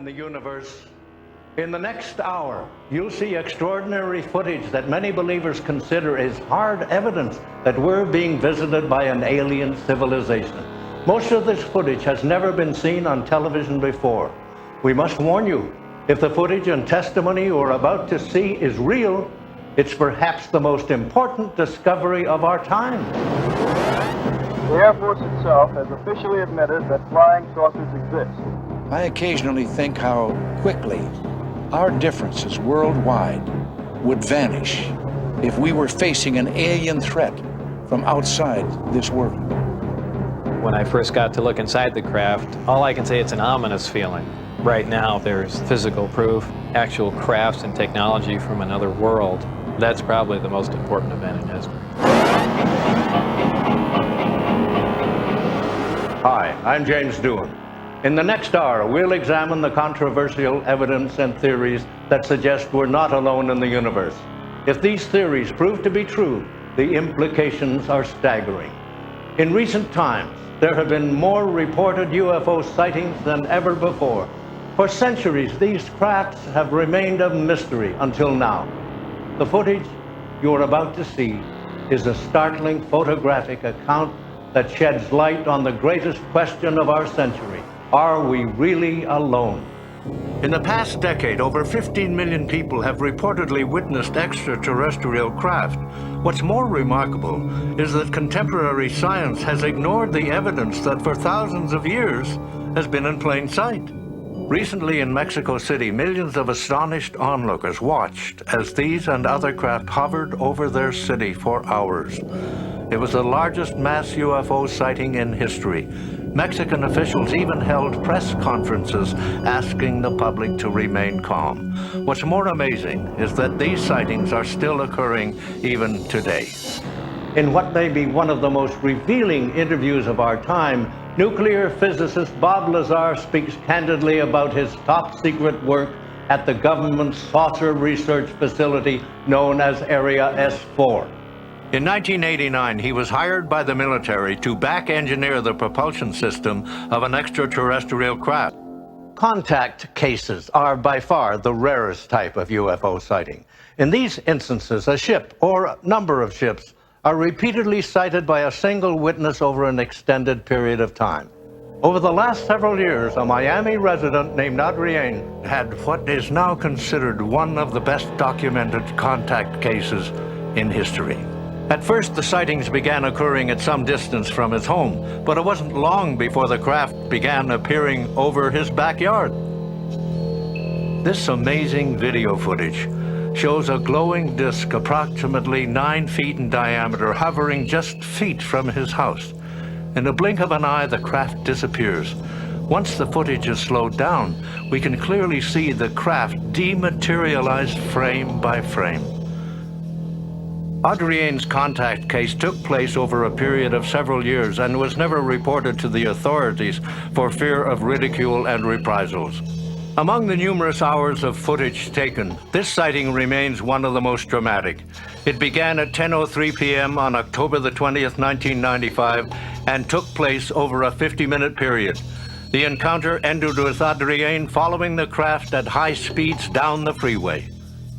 In the universe. In the next hour, you'll see extraordinary footage that many believers consider as hard evidence that we're being visited by an alien civilization. Most of this footage has never been seen on television before. We must warn you, if the footage and testimony you're about to see is real, it's perhaps the most important discovery of our time. The Air Force itself has officially admitted that flying saucers exist. I occasionally think how quickly our differences worldwide would vanish if we were facing an alien threat from outside this world. When I first got to look inside the craft, all I can say, it's an ominous feeling. Right now, there's physical proof, actual crafts and technology from another world. That's probably the most important event in history. Hi, I'm James Doohan. In the next hour, we'll examine the controversial evidence and theories that suggest we're not alone in the universe. If these theories prove to be true, the implications are staggering. In recent times, there have been more reported UFO sightings than ever before. For centuries, these crafts have remained a mystery until now. The footage you're about to see is a startling photographic account that sheds light on the greatest question of our century. Are we really alone? In the past decade, over 15 million people have reportedly witnessed extraterrestrial craft. What's more remarkable is that contemporary science has ignored the evidence that for thousands of years has been in plain sight. Recently in Mexico City, millions of astonished onlookers watched as these and other craft hovered over their city for hours. It was the largest mass UFO sighting in history. Mexican officials even held press conferences asking the public to remain calm. What's more amazing is that these sightings are still occurring even today. In what may be one of the most revealing interviews of our time, nuclear physicist Bob Lazar speaks candidly about his top secret work at the government's saucer research facility known as Area S4. In 1989, he was hired by the military to back-engineer the propulsion system of an extraterrestrial craft. Contact cases are by far the rarest type of UFO sighting. In these instances, a ship or a number of ships are repeatedly sighted by a single witness over an extended period of time. Over the last several years, a Miami resident named Adrienne had what is now considered one of the best documented contact cases in history. At first, the sightings began occurring at some distance from his home, but it wasn't long before the craft began appearing over his backyard. This amazing video footage shows a glowing disc approximately 9 feet in diameter hovering just feet from his house. In a blink of an eye, the craft disappears. Once the footage is slowed down, we can clearly see the craft dematerialized frame by frame. Adrienne's contact case took place over a period of several years and was never reported to the authorities for fear of ridicule and reprisals. Among the numerous hours of footage taken, this sighting remains one of the most dramatic. It began at 10:03 p.m. on October the 20th, 1995, and took place over a 50-minute period. The encounter ended with Adrienne following the craft at high speeds down the freeway.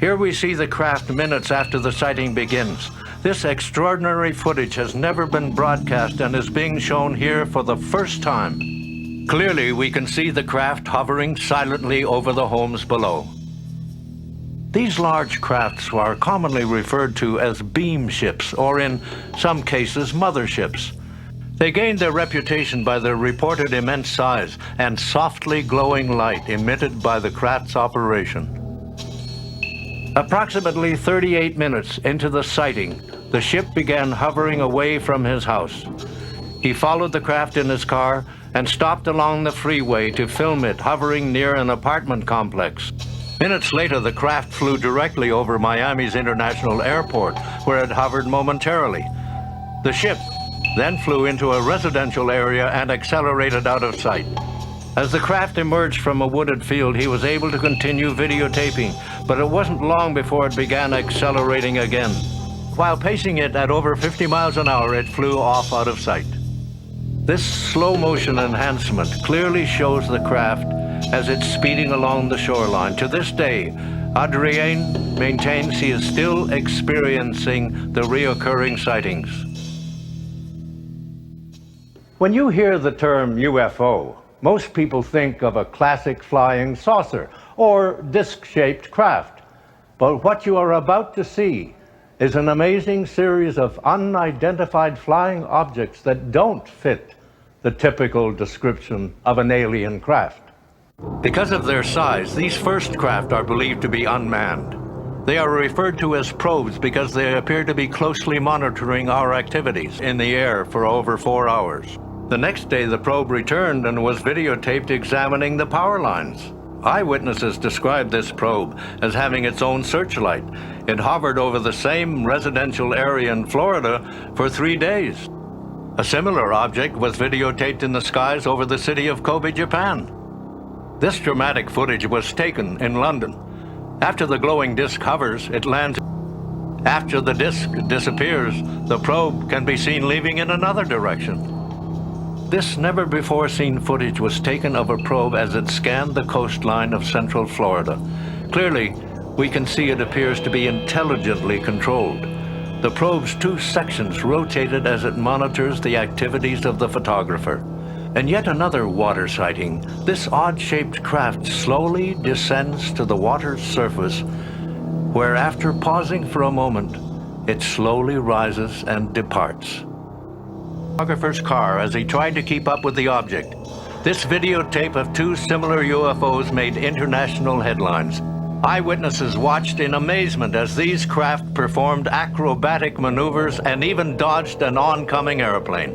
Here we see the craft minutes after the sighting begins. This extraordinary footage has never been broadcast and is being shown here for the first time. Clearly, we can see the craft hovering silently over the homes below. These large crafts are commonly referred to as beam ships, or in some cases, motherships. They gained their reputation by their reported immense size and softly glowing light emitted by the craft's operation. Approximately 38 minutes into the sighting, the ship began hovering away from his house. He followed the craft in his car and stopped along the freeway to film it hovering near an apartment complex. Minutes later, the craft flew directly over Miami's International Airport, where it hovered momentarily. The ship then flew into a residential area and accelerated out of sight. As the craft emerged from a wooded field, he was able to continue videotaping, but it wasn't long before it began accelerating again. While pacing it at over 50 miles an hour, it flew off out of sight. This slow motion enhancement clearly shows the craft as it's speeding along the shoreline. To this day, Adrienne maintains he is still experiencing the reoccurring sightings. When you hear the term UFO, most people think of a classic flying saucer or disc-shaped craft. But what you are about to see is an amazing series of unidentified flying objects that don't fit the typical description of an alien craft. Because of their size, these first craft are believed to be unmanned. They are referred to as probes because they appear to be closely monitoring our activities in the air for over 4 hours. The next day, the probe returned and was videotaped examining the power lines. Eyewitnesses described this probe as having its own searchlight. It hovered over the same residential area in Florida for 3 days. A similar object was videotaped in the skies over the city of Kobe, Japan. This dramatic footage was taken in London. After the glowing disc hovers, it lands. After the disc disappears, the probe can be seen leaving in another direction. This never-before-seen footage was taken of a probe as it scanned the coastline of central Florida. Clearly, we can see it appears to be intelligently controlled. The probe's 2 sections rotated as it monitors the activities of the photographer. And yet another water sighting. This odd-shaped craft slowly descends to the water's surface, where after pausing for a moment, it slowly rises and departs. Photographer's car as he tried to keep up with the object. This videotape of 2 similar UFOs made international headlines. Eyewitnesses watched in amazement as these craft performed acrobatic maneuvers and even dodged an oncoming airplane.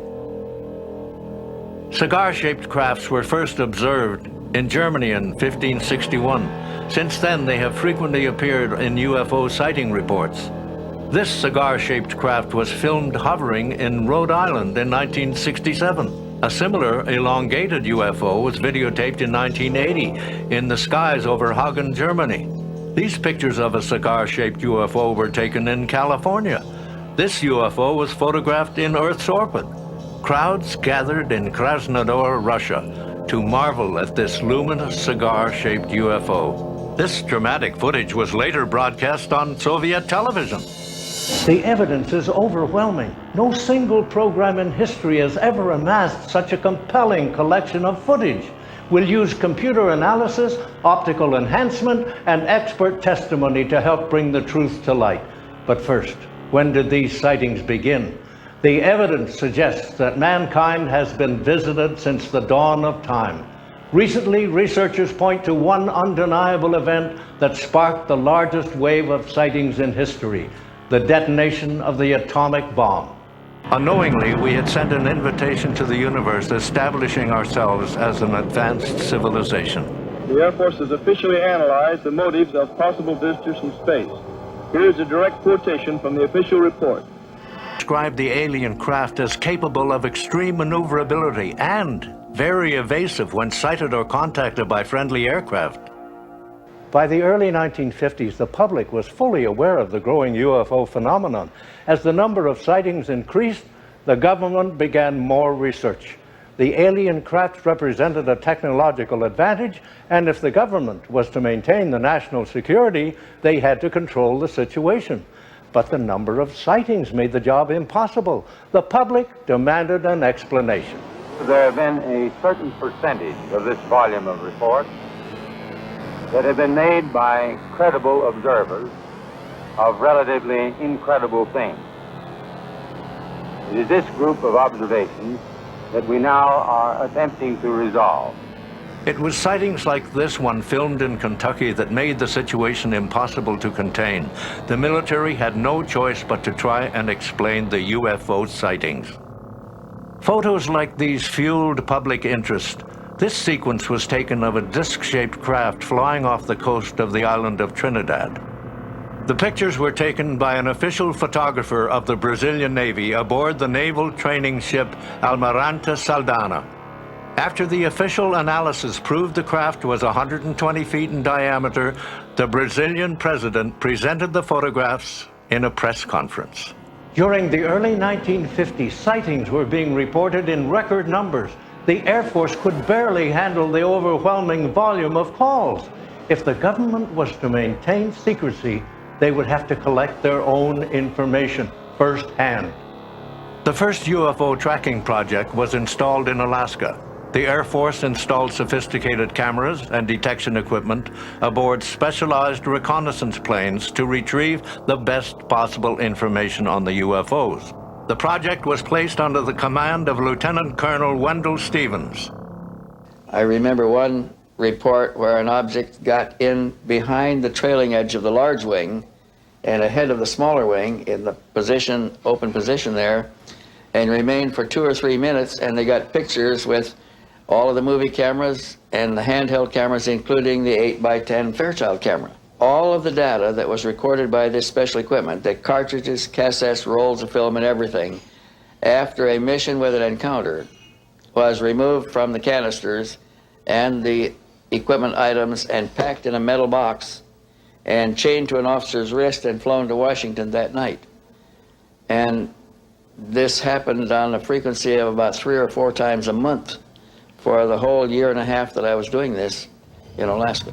Cigar-shaped crafts were first observed in Germany in 1561. Since then, they have frequently appeared in UFO sighting reports. This cigar-shaped craft was filmed hovering in Rhode Island in 1967. A similar elongated UFO was videotaped in 1980 in the skies over Hagen, Germany. These pictures of a cigar-shaped UFO were taken in California. This UFO was photographed in Earth's orbit. Crowds gathered in Krasnodar, Russia, to marvel at this luminous cigar-shaped UFO. This dramatic footage was later broadcast on Soviet television. The evidence is overwhelming. No single program in history has ever amassed such a compelling collection of footage. We'll use computer analysis, optical enhancement, and expert testimony to help bring the truth to light. But first, when did these sightings begin? The evidence suggests that mankind has been visited since the dawn of time. Recently, researchers point to one undeniable event that sparked the largest wave of sightings in history: the detonation of the atomic bomb. Unknowingly, we had sent an invitation to the universe establishing ourselves as an advanced civilization. The Air Force has officially analyzed the motives of possible visitors from space. Here is a direct quotation from the official report. Described the alien craft as capable of extreme maneuverability and very evasive when sighted or contacted by friendly aircraft. By the early 1950s, the public was fully aware of the growing UFO phenomenon. As the number of sightings increased, the government began more research. The alien craft represented a technological advantage, and if the government was to maintain the national security, they had to control the situation. But the number of sightings made the job impossible. The public demanded an explanation. There have been a certain percentage of this volume of reports that have been made by credible observers of relatively incredible things. It is this group of observations that we now are attempting to resolve. It was sightings like this one filmed in Kentucky that made the situation impossible to contain. The military had no choice but to try and explain the UFO sightings. Photos like these fueled public interest. This sequence was taken of a disc-shaped craft flying off the coast of the island of Trinidad. The pictures were taken by an official photographer of the Brazilian Navy aboard the naval training ship Almirante Saldanha. After the official analysis proved the craft was 120 feet in diameter, the Brazilian president presented the photographs in a press conference. During the early 1950s, sightings were being reported in record numbers. the Air Force could barely handle the overwhelming volume of calls. If the government was to maintain secrecy, they would have to collect their own information firsthand. The first UFO tracking project was installed in Alaska. The Air Force installed sophisticated cameras and detection equipment aboard specialized reconnaissance planes to retrieve the best possible information on the UFOs. The project was placed under the command of Lieutenant Colonel Wendell Stevens. I remember one report where an object got in behind the trailing edge of the large wing and ahead of the smaller wing in the position, open position there, and remained for 2 or 3 minutes, and they got pictures with all of the movie cameras and the handheld cameras, including the 8x10 Fairchild camera. All of the data that was recorded by this special equipment, the cartridges, cassettes, rolls of film, and everything, after a mission with an encounter, was removed from the canisters and the equipment items and packed in a metal box and chained to an officer's wrist and flown to Washington that night. And this happened on a frequency of about 3 or 4 times a month for the whole year and a half that I was doing this in Alaska.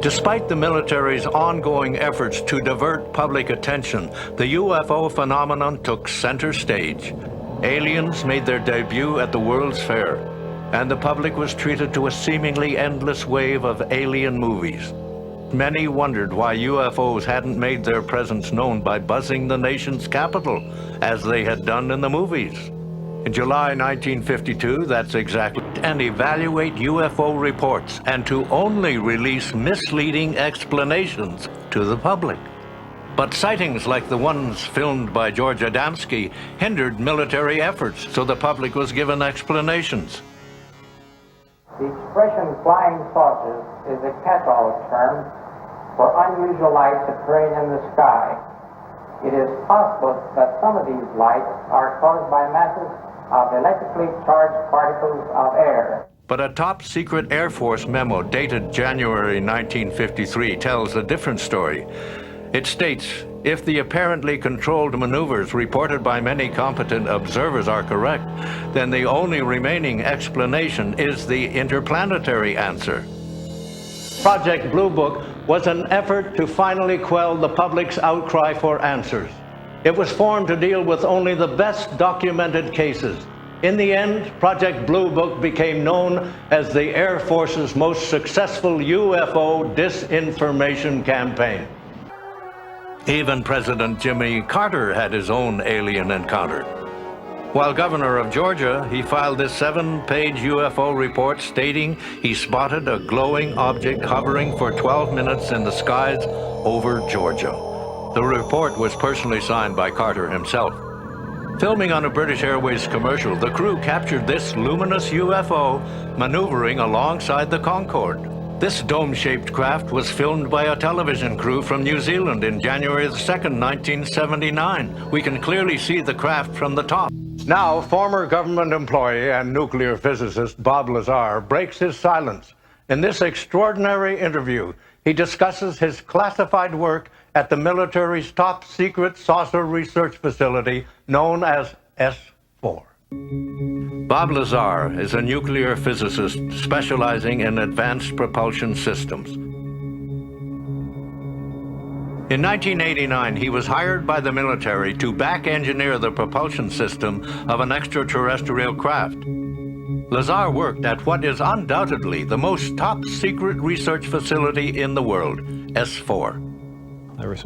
Despite the military's ongoing efforts to divert public attention, the UFO phenomenon took center stage. Aliens made their debut at the World's Fair, and the public was treated to a seemingly endless wave of alien movies. Many wondered why UFOs hadn't made their presence known by buzzing the nation's capital, as they had done in the movies. In July 1952, that's exactly, and evaluate UFO reports and to only release misleading explanations to the public. But sightings like the ones filmed by George Adamski hindered military efforts, so the public was given explanations. The expression flying saucers is a catch-all term for unusual lights appearing in the sky. It is possible that some of these lights are caused by masses of electrically charged particles of air. But a top-secret Air Force memo dated January 1953 tells a different story. It states, if the apparently controlled maneuvers reported by many competent observers are correct, then the only remaining explanation is the interplanetary answer. Project Blue Book was an effort to finally quell the public's outcry for answers. It was formed to deal with only the best documented cases. In the end, Project Blue Book became known as the Air Force's most successful UFO disinformation campaign. Even President Jimmy Carter had his own alien encounter. While governor of Georgia, he filed this 7-page UFO report stating he spotted a glowing object hovering for 12 minutes in the skies over Georgia. The report was personally signed by Carter himself. Filming on a British Airways commercial, the crew captured this luminous UFO maneuvering alongside the Concorde. This dome-shaped craft was filmed by a television crew from New Zealand in January 2nd, 1979. We can clearly see the craft from the top. Now, former government employee and nuclear physicist Bob Lazar breaks his silence. In this extraordinary interview, he discusses his classified work at the military's top-secret saucer research facility known as S4. Bob Lazar is a nuclear physicist specializing in advanced propulsion systems. In 1989, he was hired by the military to back-engineer the propulsion system of an extraterrestrial craft. Lazar worked at what is undoubtedly the most top-secret research facility in the world, S4. There was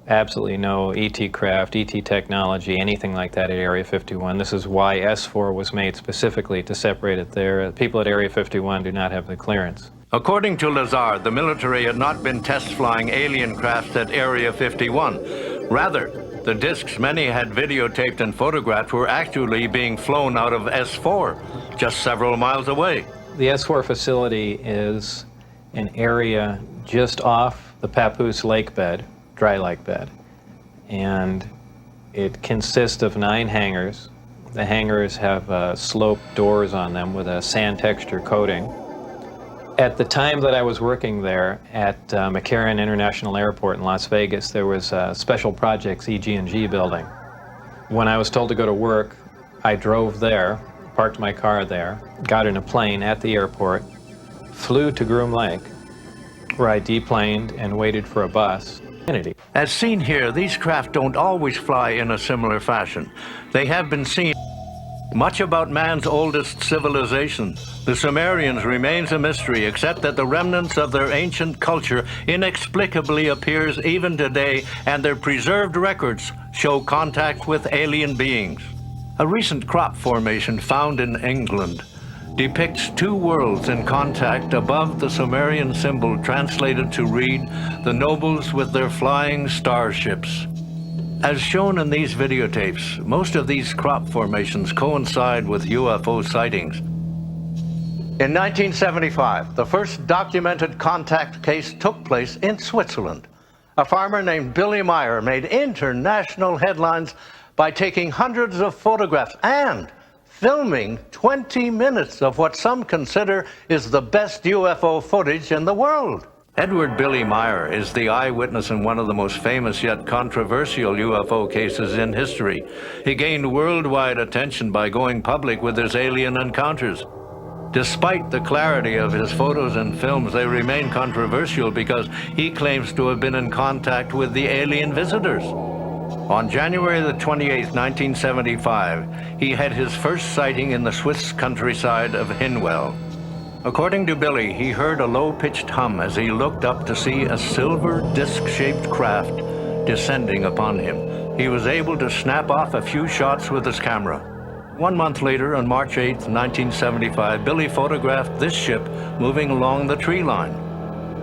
absolutely no ET craft, ET technology, anything like that at Area 51. This is why S4 was made specifically to separate it there. People at Area 51 do not have the clearance. According to Lazar, the military had not been test flying alien crafts at Area 51. Rather, the discs many had videotaped and photographed were actually being flown out of S4, just several miles away. The S4 facility is an area just off the Papoose lake bed, dry lake bed, and it consists of 9 hangars. The hangars have sloped doors on them with a sand texture coating. At the time that I was working there at McCarran International Airport in Las Vegas, there was a Special Projects EG&G building. When I was told to go to work, I drove there parked my car there, got in a plane at the airport, flew to Groom Lake, where I deplaned and waited for a bus. As seen here, these craft don't always fly in a similar fashion. They have been seen much about man's oldest civilization. The Sumerians remains a mystery, except that the remnants of their ancient culture inexplicably appears even today, and their preserved records show contact with alien beings. A recent crop formation found in England depicts two worlds in contact above the Sumerian symbol, translated to read, "The nobles with their flying starships." As shown in these videotapes, most of these crop formations coincide with UFO sightings. In 1975, the first documented contact case took place in Switzerland. A farmer named Billy Meier made international headlines by taking hundreds of photographs and filming 20 minutes of what some consider is the best UFO footage in the world. Edward Billy Meier is the eyewitness in one of the most famous yet controversial UFO cases in history. He gained worldwide attention by going public with his alien encounters. Despite the clarity of his photos and films, they remain controversial because he claims to have been in contact with the alien visitors. On January the 28th, 1975, he had his first sighting in the Swiss countryside of Hinwell. According to Billy, he heard a low-pitched hum as he looked up to see a silver disc-shaped craft descending upon him. He was able to snap off a few shots with his camera. 1 month later, on March 8th, 1975, Billy photographed this ship moving along the tree line.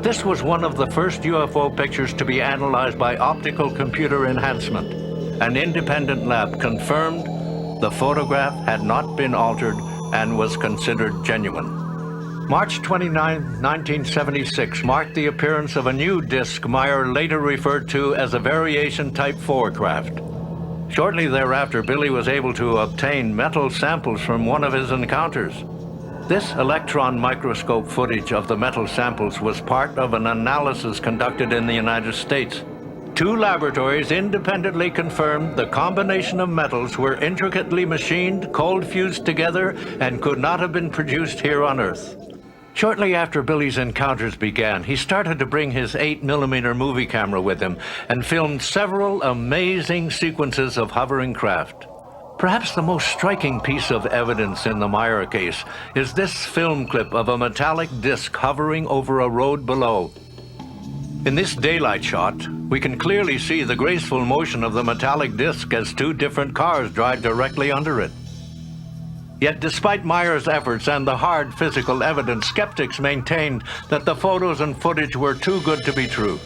This was one of the first UFO pictures to be analyzed by optical computer enhancement. An independent lab confirmed the photograph had not been altered and was considered genuine. March 29, 1976 marked the appearance of a new disc Meier later referred to as a variation Type 4 craft. Shortly thereafter, Billy was able to obtain metal samples from one of his encounters. This electron microscope footage of the metal samples was part of an analysis conducted in the United States. Two laboratories independently confirmed the combination of metals were intricately machined, cold fused together, and could not have been produced here on Earth. Shortly after Billy's encounters began, he started to bring his 8mm movie camera with him and filmed several amazing sequences of hovering craft. Perhaps the most striking piece of evidence in the Meier case is this film clip of a metallic disc hovering over a road below. In this daylight shot, we can clearly see the graceful motion of the metallic disc as two different cars drive directly under it. Yet despite Meier's efforts and the hard physical evidence, skeptics maintained that the photos and footage were too good to be true.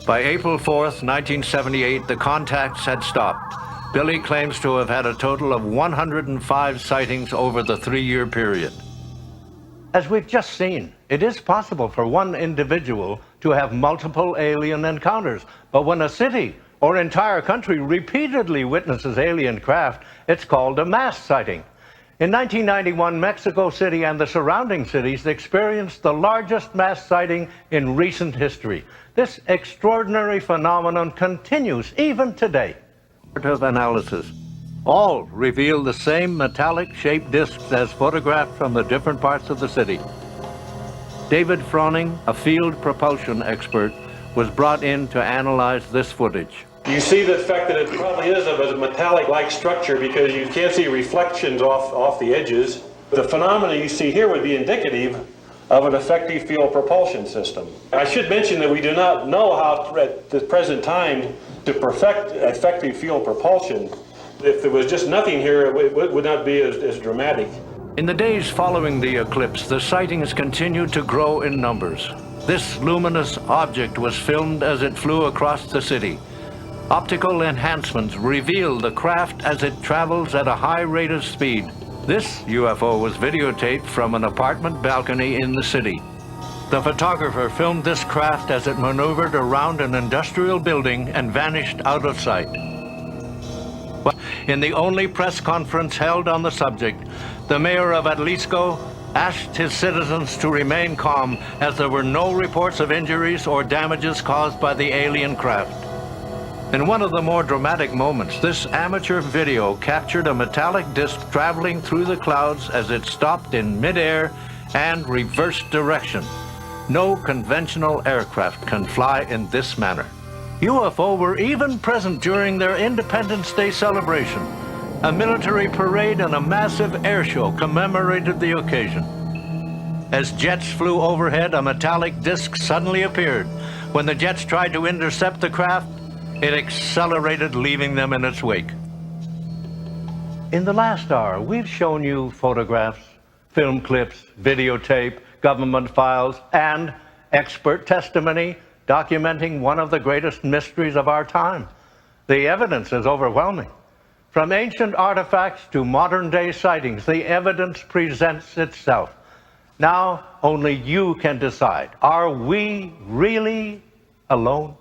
By April 4th, 1978, the contacts had stopped. Billy claims to have had a total of 105 sightings over the 3-year period. As we've just seen, it is possible for one individual to have multiple alien encounters, but when a city or entire country repeatedly witnesses alien craft, it's called a mass sighting. In 1991, Mexico City and the surrounding cities experienced the largest mass sighting in recent history. This extraordinary phenomenon continues even today. Analysis. All reveal the same metallic-shaped discs as photographed from the different parts of the city. David Froning, a field propulsion expert, was brought in to analyze this footage. You see the fact that it probably is of a metallic-like structure because you can't see reflections off the edges. The phenomena you see here would be indicative of an effective field propulsion system. I should mention that we do not know how at the present time to perfect effective field propulsion. If there was just nothing here, it would not be as dramatic. In the days following the eclipse, the sightings continued to grow in numbers. This luminous object was filmed as it flew across the city. Optical enhancements reveal the craft as it travels at a high rate of speed. This UFO was videotaped from an apartment balcony in the city. The photographer filmed this craft as it maneuvered around an industrial building and vanished out of sight. In the only press conference held on the subject, the mayor of Jalisco asked his citizens to remain calm as there were no reports of injuries or damages caused by the alien craft. In one of the more dramatic moments, this amateur video captured a metallic disc traveling through the clouds as it stopped in midair and reversed direction. No conventional aircraft can fly in this manner. UFO were even present during their Independence Day celebration. A military parade and a massive air show commemorated the occasion. As jets flew overhead, a metallic disc suddenly appeared. When the jets tried to intercept the craft, it accelerated, leaving them in its wake. In the last hour, we've shown you photographs, film clips, videotape, government files, and expert testimony documenting one of the greatest mysteries of our time. The evidence is overwhelming. From ancient artifacts to modern-day sightings, the evidence presents itself. Now, only you can decide. Are we really alone?